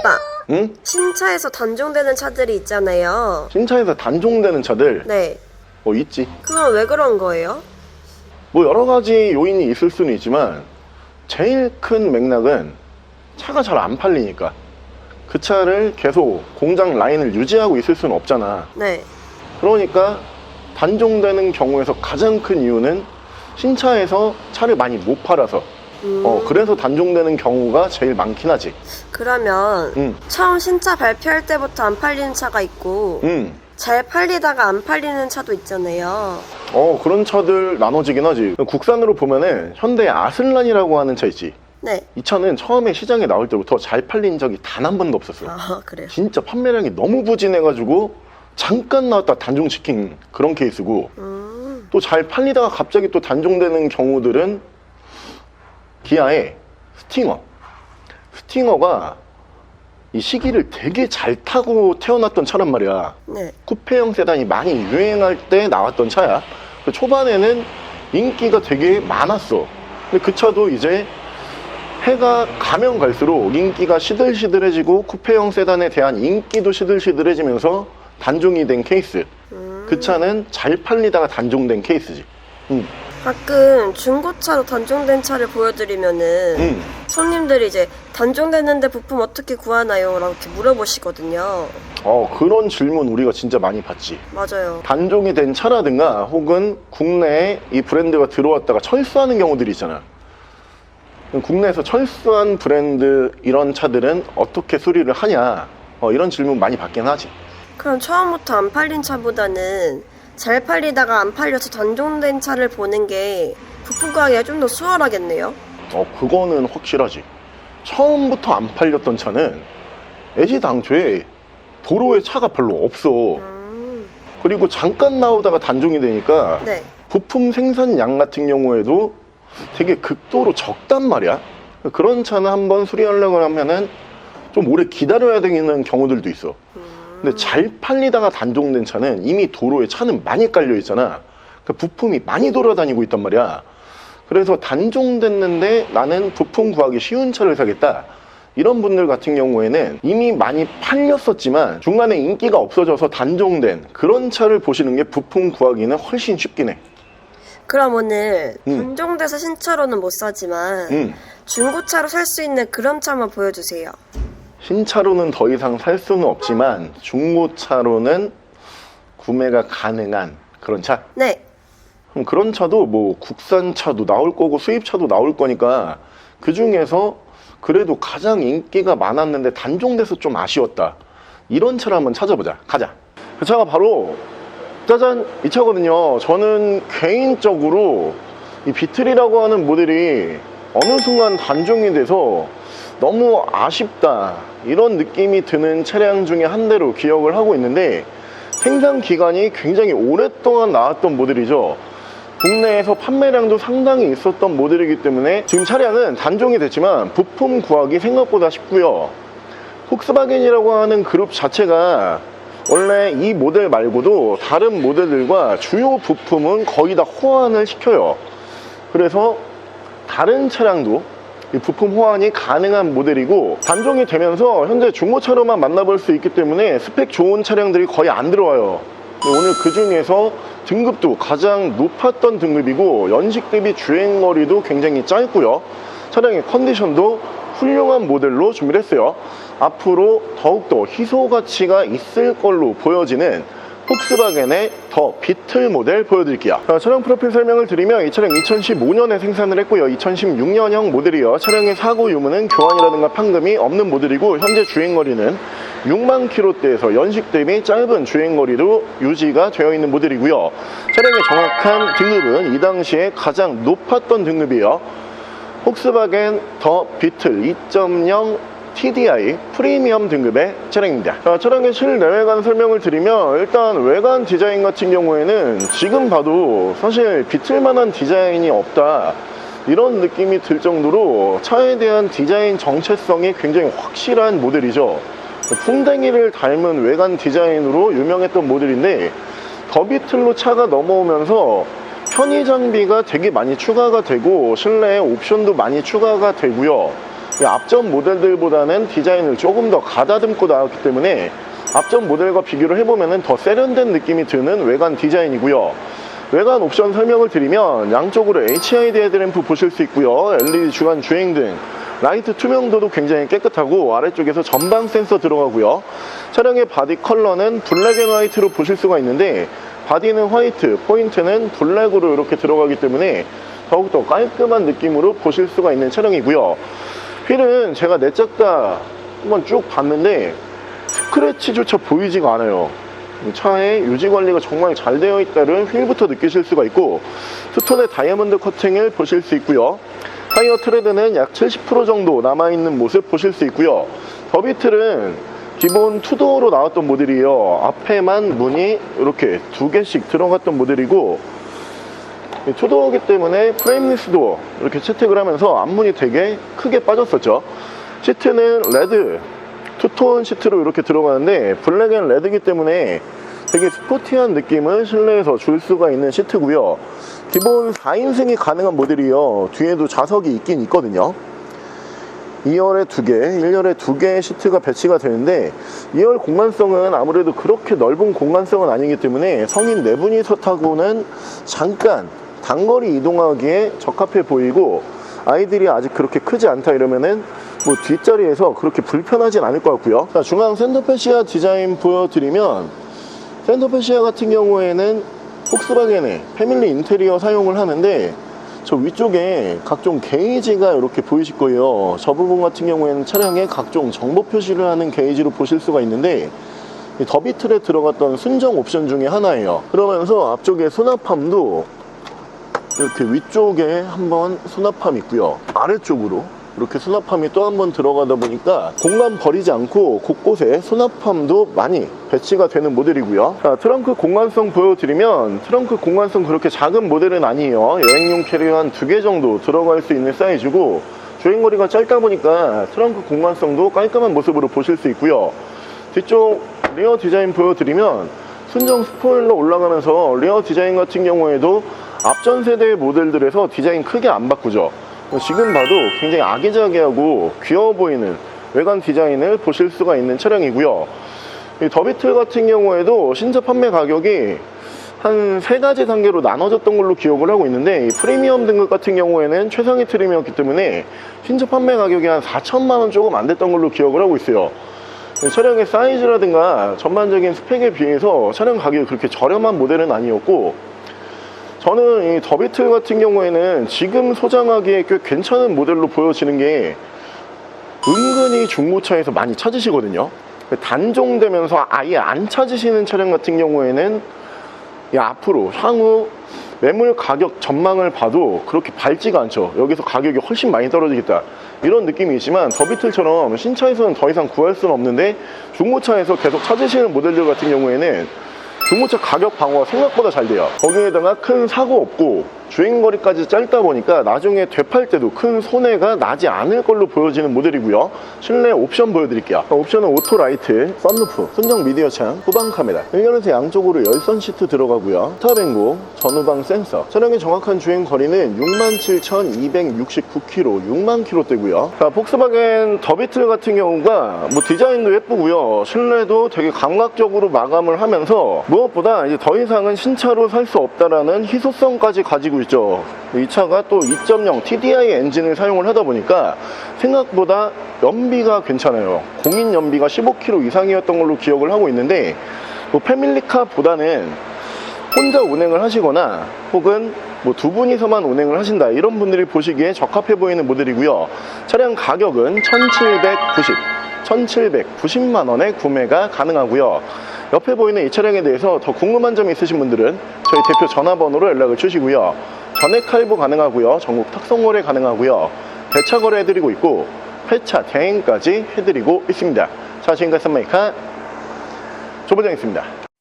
아빠, 응? 신차에서 단종되는 차들이 있잖아요. 신차에서 단종되는 차들 네. 있지. 그건 왜 그런 거예요? 뭐 여러 가지 요인이 있을 수는 있지만 제일 큰 맥락은 차가 잘 안 팔리니까. 그 차를 계속 공장 라인을 유지하고 있을 수는 없잖아. 네. 그러니까 단종되는 경우에서 가장 큰 이유는 신차에서 차를 많이 못 팔아서 그래서 단종되는 경우가 제일 많긴 하지. 그러면 처음 신차 발표할 때부터 안 팔리는 차가 있고 잘 팔리다가 안 팔리는 차도 있잖아요. 그런 차들 나눠지긴 하지. 국산으로 보면은 현대 아슬란이라고 하는 차 있지. 네. 이 차는 처음에 시장에 나올 때부터 잘 팔린 적이 단 한 번도 없었어. 아, 그래요? 진짜 판매량이 너무 부진해가지고 잠깐 나왔다 단종시킨 그런 케이스고, 또 잘 팔리다가 갑자기 또 단종되는 경우들은 기아의 스팅어가 이 시기를 되게 잘 타고 태어났던 차란 말이야. 네. 쿠페형 세단이 많이 유행할 때 나왔던 차야. 초반에는 인기가 되게 많았어. 근데 그 차도 이제 해가 가면 갈수록 인기가 시들시들해지고 쿠페형 세단에 대한 인기도 시들시들해지면서 단종이 된 케이스. 그 차는 잘 팔리다가 단종된 케이스지. 가끔 중고차로 단종된 차를 보여드리면은 손님들이 이제 단종됐는데 부품 어떻게 구하나요? 라고 이렇게 물어보시거든요. 그런 질문 우리가 진짜 많이 받지. 맞아요. 단종이 된 차라든가 혹은 국내에 이 브랜드가 들어왔다가 철수하는 경우들이 있잖아. 국내에서 철수한 브랜드 이런 차들은 어떻게 수리를 하냐, 이런 질문 많이 받긴 하지. 그럼 처음부터 안 팔린 차보다는 잘 팔리다가 안 팔려서 단종된 차를 보는 게 부품 구하기가 좀 더 수월하겠네요. 그거는 확실하지. 처음부터 안 팔렸던 차는 애시당초에 도로에 차가 별로 없어. 그리고 잠깐 나오다가 단종이 되니까 네. 부품 생산량 같은 경우에도 되게 극도로 적단 말이야. 그런 차는 한번 수리하려고 하면은 좀 오래 기다려야 되는 경우들도 있어. 근데 잘 팔리다가 단종된 차는 이미 도로에 차는 많이 깔려 있잖아. 그러니까 부품이 많이 돌아다니고 있단 말이야. 그래서 단종됐는데 나는 부품 구하기 쉬운 차를 사겠다, 이런 분들 같은 경우에는 이미 많이 팔렸었지만 중간에 인기가 없어져서 단종된 그런 차를 보시는 게 부품 구하기는 훨씬 쉽긴 해. 그럼 오늘 단종돼서 신차로는 못 사지만 중고차로 살 수 있는 그런 차만 보여주세요. 신차로는 더 이상 살 수는 없지만 중고차로는 구매가 가능한 그런 차? 네. 그럼 그런 차도 뭐 국산차도 나올 거고 수입차도 나올 거니까 그 중에서 그래도 가장 인기가 많았는데 단종돼서 좀 아쉬웠다, 이런 차를 한번 찾아보자. 가자. 그 차가 바로 짜잔, 이 차거든요. 저는 개인적으로 이 비틀이라고 하는 모델이 어느 순간 단종이 돼서 너무 아쉽다, 이런 느낌이 드는 차량 중에 한 대로 기억을 하고 있는데, 생산 기간이 굉장히 오랫동안 나왔던 모델이죠. 국내에서 판매량도 상당히 있었던 모델이기 때문에 지금 차량은 단종이 됐지만 부품 구하기 생각보다 쉽고요. 폭스바겐이라고 하는 그룹 자체가 원래 이 모델 말고도 다른 모델들과 주요 부품은 거의 다 호환을 시켜요. 그래서 다른 차량도 이 부품 호환이 가능한 모델이고, 단종이 되면서 현재 중고차로만 만나볼 수 있기 때문에 스펙 좋은 차량들이 거의 안 들어와요. 오늘 그 중에서 등급도 가장 높았던 등급이고 연식 대비 주행거리도 굉장히 짧고요. 차량의 컨디션도 훌륭한 모델로 준비를 했어요. 앞으로 더욱더 희소 가치가 있을 걸로 보여지는 폭스바겐의 더 비틀 모델 보여드릴게요. 차량 프로필 설명을 드리면 이 차량 2015년에 생산을 했고요. 2016년형 모델이요. 차량의 사고 유무는 교환이라든가 판금이 없는 모델이고, 현재 주행거리는 6만 킬로대에서 연식 대비 짧은 주행거리로 유지가 되어 있는 모델이고요. 차량의 정확한 등급은 이 당시에 가장 높았던 등급이에요. 폭스바겐 더 비틀 2.0 TDI 프리미엄 등급의 차량입니다. 차량의 실내외관 설명을 드리면, 일단 외관 디자인 같은 경우에는 지금 봐도 사실 비틀만한 디자인이 없다, 이런 느낌이 들 정도로 차에 대한 디자인 정체성이 굉장히 확실한 모델이죠. 풍뎅이를 닮은 외관 디자인으로 유명했던 모델인데, 더 비틀로 차가 넘어오면서 편의 장비가 되게 많이 추가가 되고 실내에 옵션도 많이 추가가 되고요. 이 앞전 모델들보다는 디자인을 조금 더 가다듬고 나왔기 때문에 앞전 모델과 비교를 해보면 더 세련된 느낌이 드는 외관 디자인이고요. 외관 옵션 설명을 드리면 양쪽으로 HID 헤드램프 보실 수 있고요. LED 주간 주행등, 라이트 투명도도 굉장히 깨끗하고 아래쪽에서 전방 센서 들어가고요. 차량의 바디 컬러는 블랙 앤 화이트로 보실 수가 있는데 바디는 화이트, 포인트는 블랙으로 이렇게 들어가기 때문에 더욱더 깔끔한 느낌으로 보실 수가 있는 차량이고요. 휠은 제가 내짝다 한번 쭉 봤는데 스크래치조차 보이지가 않아요. 차의 유지관리가 정말 잘 되어 있다는 휠부터 느끼실 수가 있고, 투톤의 다이아몬드 커팅을 보실 수 있고요. 타이어 트레드는 약 70% 정도 남아있는 모습 보실 수 있고요. 더비틀은 기본 투도어로 나왔던 모델이에요. 앞에만 문이 이렇게 2개씩 들어갔던 모델이고, 투도어이기 때문에 프레임리스 도어 이렇게 채택을 하면서 앞문이 되게 크게 빠졌었죠. 시트는 레드 투톤 시트로 이렇게 들어가는데 블랙 앤 레드이기 때문에 되게 스포티한 느낌을 실내에서 줄 수가 있는 시트고요. 기본 4인승이 가능한 모델이요. 뒤에도 좌석이 있긴 있거든요. 2열에 2개, 1열에 2개의 시트가 배치가 되는데 2열 공간성은 아무래도 그렇게 넓은 공간성은 아니기 때문에 성인 4분이서 타고는 잠깐 단거리 이동하기에 적합해 보이고, 아이들이 아직 그렇게 크지 않다 이러면은 뭐 뒷자리에서 그렇게 불편하진 않을 것 같고요. 자, 중앙 센터페시아 디자인 보여드리면, 센터페시아 같은 경우에는 폭스바겐의 패밀리 인테리어 사용을 하는데 저 위쪽에 각종 게이지가 이렇게 보이실 거예요. 저 부분 같은 경우에는 차량에 각종 정보 표시를 하는 게이지로 보실 수가 있는데 이 더비틀에 들어갔던 순정 옵션 중에 하나예요. 그러면서 앞쪽에 수납함도 이렇게 위쪽에 한번 수납함 있고요. 아래쪽으로 이렇게 수납함이 또 한 번 들어가다 보니까 공간 버리지 않고 곳곳에 수납함도 많이 배치가 되는 모델이고요. 자, 트렁크 공간성 보여드리면 트렁크 공간성 그렇게 작은 모델은 아니에요. 여행용 캐리어 한 2개 정도 들어갈 수 있는 사이즈고, 주행거리가 짧다 보니까 트렁크 공간성도 깔끔한 모습으로 보실 수 있고요. 뒤쪽 리어 디자인 보여드리면 순정 스포일러 올라가면서 리어 디자인 같은 경우에도 앞전 세대의 모델들에서 디자인 크게 안 바꾸죠. 지금 봐도 굉장히 아기자기하고 귀여워 보이는 외관 디자인을 보실 수가 있는 차량이고요. 이 더비틀 같은 경우에도 신차 판매 가격이 한 3가지 단계로 나눠졌던 걸로 기억을 하고 있는데, 이 프리미엄 등급 같은 경우에는 최상위 트림이었기 때문에 신차 판매 가격이 한 4천만원 조금 안 됐던 걸로 기억을 하고 있어요. 차량의 사이즈라든가 전반적인 스펙에 비해서 차량 가격이 그렇게 저렴한 모델은 아니었고, 저는 이 더비틀 같은 경우에는 지금 소장하기에 꽤 괜찮은 모델로 보여지는 게 은근히 중고차에서 많이 찾으시거든요. 단종되면서 아예 안 찾으시는 차량 같은 경우에는 앞으로 향후 매물 가격 전망을 봐도 그렇게 밝지가 않죠. 여기서 가격이 훨씬 많이 떨어지겠다 이런 느낌이 있지만, 더비틀처럼 신차에서는 더 이상 구할 수는 없는데 중고차에서 계속 찾으시는 모델들 같은 경우에는 중고차 가격 방어가 생각보다 잘 돼요. 거기에다가 큰 사고 없고 주행거리까지 짧다 보니까 나중에 되팔 때도 큰 손해가 나지 않을 걸로 보여지는 모델이고요. 실내 옵션 보여드릴게요. 옵션은 오토라이트, 썬루프, 순정 미디어 창, 후방 카메라, 1열에서 양쪽으로 열선 시트 들어가고요. 스탑앤고, 전후방 센서. 차량의 정확한 주행거리는 67,269km, 6만 km대고요. 자, 폭스바겐 더비틀 같은 경우가 뭐 디자인도 예쁘고요. 실내도 되게 감각적으로 마감을 하면서 무엇보다 이제 더 이상은 신차로 살 수 없다라는 희소성까지 가지고 있죠. 이 차가 또 2.0 TDI 엔진을 사용을 하다 보니까 생각보다 연비가 괜찮아요. 공인 연비가 15km 이상이었던 걸로 기억을 하고 있는데, 뭐 패밀리카보다는 혼자 운행을 하시거나 혹은 뭐 2분이서만 운행을 하신다 이런 분들이 보시기에 적합해 보이는 모델이고요. 차량 가격은 1,790만 원에 구매가 가능하고요. 옆에 보이는 이 차량에 대해서 더 궁금한 점이 있으신 분들은 저희 대표 전화번호로 연락을 주시고요. 전액 할부 가능하고요. 전국 탁송거래 가능하고요. 배차 거래 해드리고 있고 회차 대행까지 해드리고 있습니다. 자, 지금까지 썬메이카 조부장이었습니다.